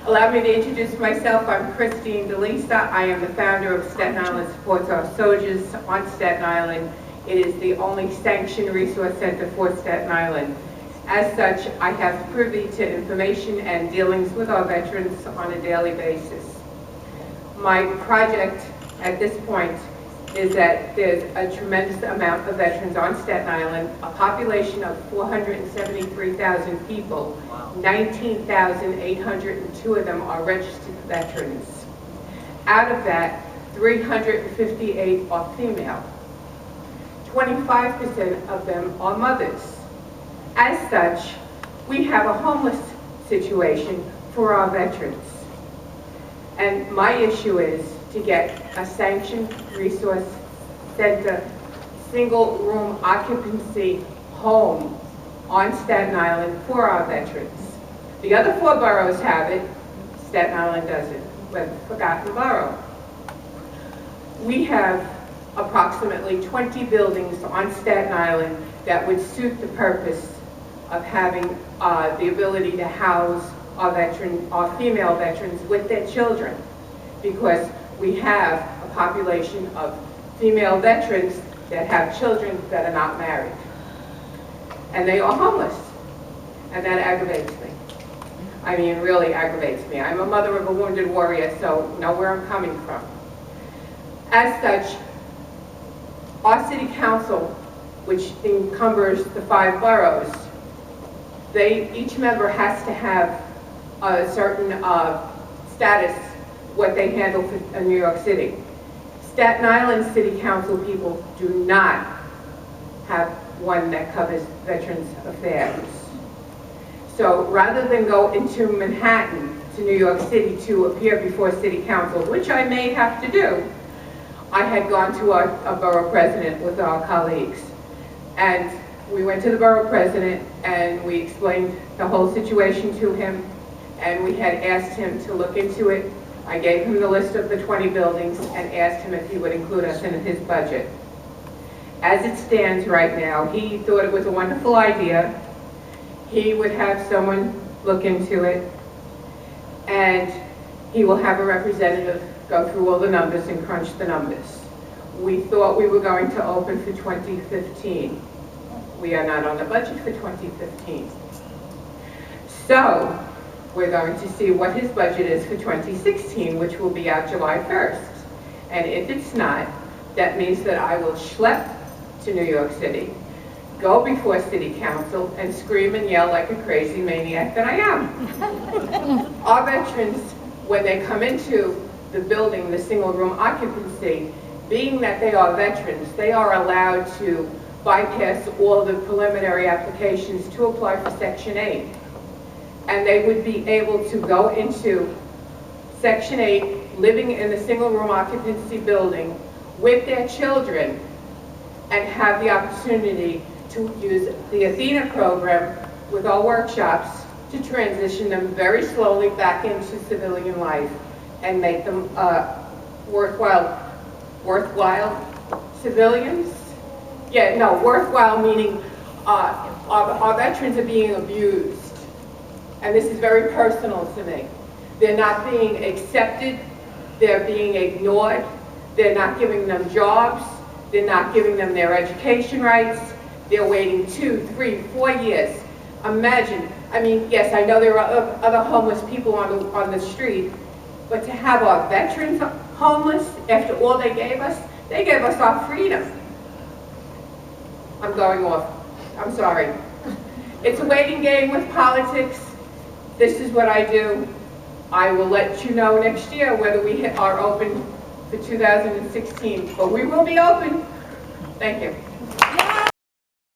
Allow me to introduce myself. I'm Christine Delisa. I am the founder of Staten Island Supports Our Soldiers on Staten Island. It is the only sanctioned resource center for Staten Island. As such, I have privy to information and dealings with our veterans on a daily basis. My project at this point is that there's a tremendous amount of veterans on Staten Island, a population of 473,000 people. Wow. 19,802 of them are registered veterans. Out of that, 358 are female. 25% of them are mothers. As such, we have a homeless situation for our veterans. And my issue is to get a sanctioned resource center, single room occupancy home on Staten Island for our veterans. The other 4 boroughs have it, Staten Island doesn't, but forgotten borough. We have approximately 20 buildings on Staten Island that would suit the purpose of having the ability to house our female veterans with their children, because we have a population of female veterans that have children that are not married. And they are homeless. And that aggravates me. I mean, really aggravates me. I'm a mother of a wounded warrior, so know where I'm coming from. As such, our city council, which encumbers the 5 boroughs, each member has to have a certain status, what they handle for New York City. Staten Island City Council people do not have one that covers Veterans Affairs. So rather than go into Manhattan to New York City to appear before City Council, which I may have to do, I had gone to a borough president with our colleagues. And we went to the borough president and we explained the whole situation to him, and we had asked him to look into it. I gave him the list of the 20 buildings and asked him if he would include us in his budget. As it stands right now, he thought it was a wonderful idea. He would have someone look into it, and he will have a representative go through all the numbers and crunch the numbers. We thought we were going to open for 2015. We are not on the budget for 2015. So, we're going to see what his budget is for 2016, which will be out July 1st. And if it's not, that means that I will schlep to New York City, go before City Council, and scream and yell like a crazy maniac that I am. Our veterans, when they come into the building, the single room occupancy, being that they are veterans, they are allowed to bypass all the preliminary applications to apply for Section 8. And they would be able to go into Section 8, living in the single room occupancy building with their children, and have the opportunity to use the Athena program with our workshops to transition them very slowly back into civilian life and make them worthwhile civilians? Yeah, no, worthwhile meaning our veterans are being abused. And this is very personal to me. They're not being accepted, they're being ignored, they're not giving them jobs, they're not giving them their education rights, they're waiting 2, 3, 4 years. Imagine, I mean, yes, I know there are other homeless people on the street, but to have our veterans homeless after all they gave us our freedom. I'm going off, I'm sorry. It's a waiting game with politics. This is what I do. I will let you know next year whether we are open for 2016, but we will be open. Thank you.